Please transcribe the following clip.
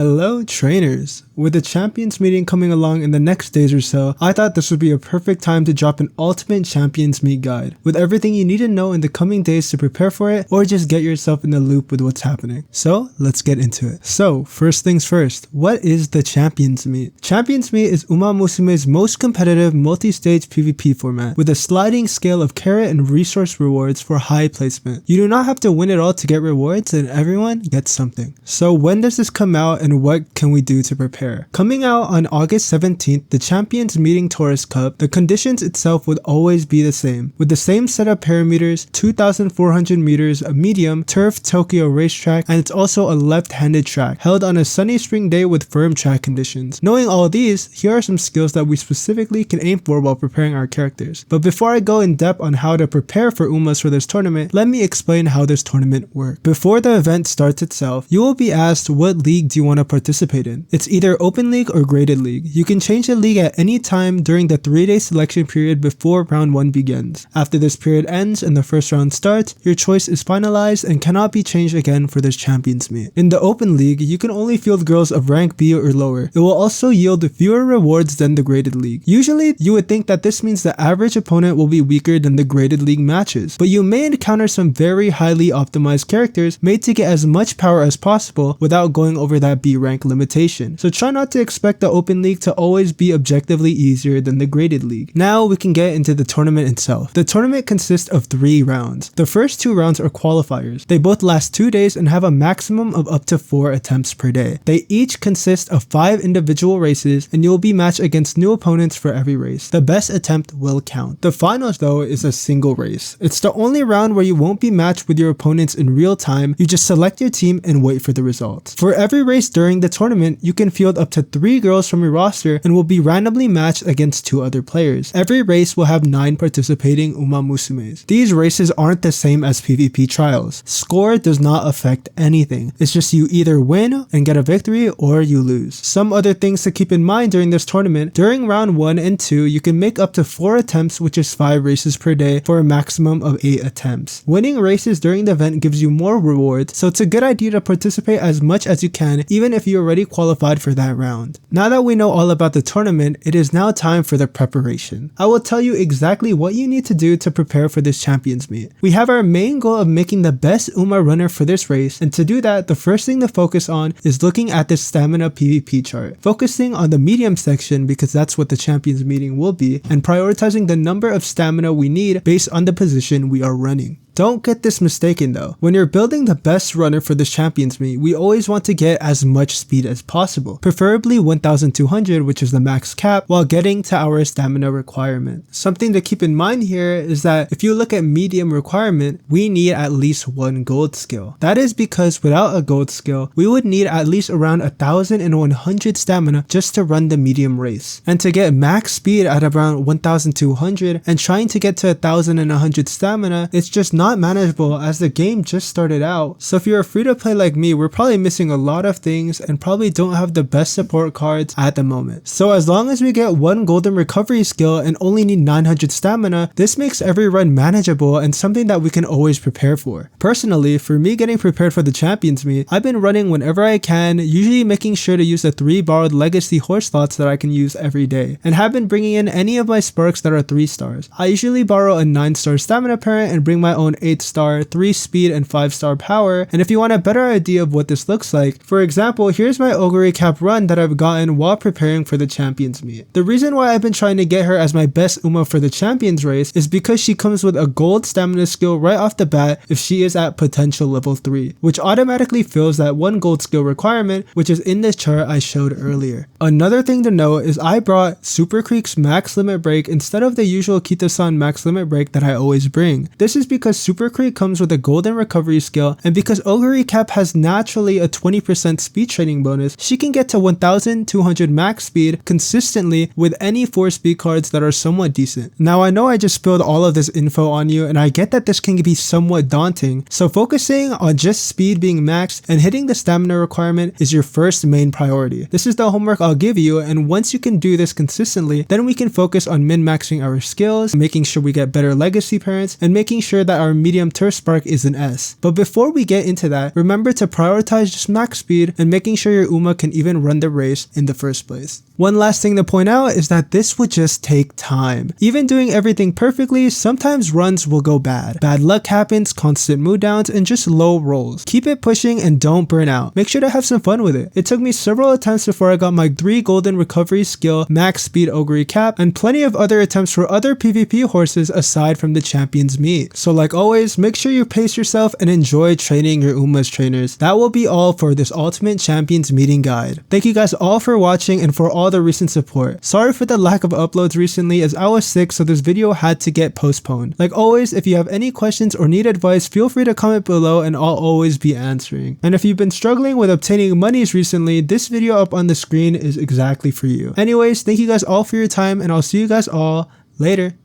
Hello trainers! With the Champions meeting coming along in the next days or so, I thought this would be a perfect time to drop an ultimate Champions Meet guide, with everything you need to know in the coming days to prepare for it, or just get yourself in the loop with what's happening. So let's get into it. So first things first, what is the Champions Meet? Champions Meet is Umamusume's most competitive multi-stage PvP format, with a sliding scale of carrot and resource rewards for high placement. You do not have to win it all to get rewards, and everyone gets something. So when does this come out and what can we do to prepare? Coming out on August 17th, the Champions Meeting Taurus Cup, the conditions itself would always be the same, with the same set of parameters, 2,400 meters, a medium, turf Tokyo racetrack, and it's also a left-handed track, held on a sunny spring day with firm track conditions. Knowing all these, here are some skills that we specifically can aim for while preparing our characters. But before I go in depth on how to prepare for Umas for this tournament, let me explain how this tournament works. Before the event starts itself, you will be asked what league do you want to participate in. It's either Open League or Graded League. You can change the league at any time during the 3-day selection period before round 1 begins. After this period ends and the first round starts, your choice is finalized and cannot be changed again for this Champions Meet. In the Open League, you can only field girls of rank B or lower. It will also yield fewer rewards than the Graded League. Usually, you would think that this means the average opponent will be weaker than the Graded League matches, but you may encounter some very highly optimized characters made to get as much power as possible without going over that B rank limitation. So try not to expect the Open League to always be objectively easier than the Graded League. Now we can get into the tournament itself. The tournament consists of 3 rounds. The first 2 rounds are qualifiers. They both last 2 days and have a maximum of up to 4 attempts per day. They each consist of 5 individual races, and you will be matched against new opponents for every race. The best attempt will count. The finals though is a single race. It's the only round where you won't be matched with your opponents in real time. You just select your team and wait for the results. For every race during the tournament, you can field up to 3 girls from your roster and will be randomly matched against 2 other players. Every race will have 9 participating Umamusumes. These races aren't the same as PvP trials. Score does not affect anything. It's just you either win and get a victory or you lose. Some other things to keep in mind during this tournament: during round 1 and 2, you can make up to 4 attempts, which is 5 races per day, for a maximum of 8 attempts. Winning races during the event gives you more rewards, so it's a good idea to participate as much as you can, even if you already qualified for that round. Now that we know all about the tournament, it is now time for the preparation. I will tell you exactly what you need to do to prepare for this Champions Meet. We have our main goal of making the best Uma runner for this race, and to do that, the first thing to focus on is looking at this stamina PvP chart, focusing on the medium section because that's what the Champions Meeting will be, and prioritizing the number of stamina we need based on the position we are running. Don't get this mistaken though. When you're building the best runner for this Champions Meet, we always want to get as much speed as possible, preferably 1200, which is the max cap, while getting to our stamina requirement. Something to keep in mind here is that if you look at medium requirement, we need at least 1 gold skill. That is because without a gold skill, we would need at least around 1100 stamina just to run the medium race. And to get max speed at around 1200 and trying to get to 1100 stamina, it's just not manageable as the game just started out. So if you're free to play like me, we're probably missing a lot of things and probably don't have the best support cards at the moment. So as long as we get 1 golden recovery skill and only need 900 stamina, this makes every run manageable and something that we can always prepare for. Personally, for me getting prepared for the Champions Meet, I've been running whenever I can, usually making sure to use the 3 borrowed legacy horse slots that I can use every day, and have been bringing in any of my sparks that are 3 stars. I usually borrow a 9-star stamina parent and bring my own 8-star, 3 speed, and 5-star power. And if you want a better idea of what this looks like, for example, here's my Ogre Cap run that I've gotten while preparing for the Champions Meet. The reason why I've been trying to get her as my best Uma for the Champions race is because she comes with a gold stamina skill right off the bat if she is at potential level 3, which automatically fills that 1 gold skill requirement, which is in this chart I showed earlier. Another thing to note is I brought Super Creek's max limit break instead of the usual Kita-san max limit break that I always bring. This is because Super Creek comes with a golden recovery skill, and because Ogre Cap has naturally a 20% speed training bonus, she can get to 1200 max speed consistently with any 4 speed cards that are somewhat decent. Now I know I just spilled all of this info on you, and I get that this can be somewhat daunting, so focusing on just speed being maxed and hitting the stamina requirement is your first main priority. This is the homework I'll give you, and once you can do this consistently, then we can focus on min-maxing our skills, making sure we get better legacy parents, and making sure that our our medium turf spark is an S. But before we get into that, remember to prioritize just max speed and making sure your Uma can even run the race in the first place. One last thing to point out is that this would just take time. Even doing everything perfectly, sometimes runs will go bad. Bad luck happens, constant mood downs, and just low rolls. Keep it pushing and don't burn out. Make sure to have some fun with it. It took me several attempts before I got my 3 golden recovery skill, max speed ogre cap, and plenty of other attempts for other PvP horses aside from the Champions Meet. So like always, make sure you pace yourself and enjoy training your Uma's trainers. That will be all for this Ultimate Champions Meeting guide. Thank you guys all for watching and for all the recent support. Sorry for the lack of uploads recently as I was sick, so this video had to get postponed. Like always, if you have any questions or need advice, feel free to comment below and I'll always be answering. And if you've been struggling with obtaining monies recently, this video up on the screen is exactly for you. Anyways, thank you guys all for your time and I'll see you guys all later.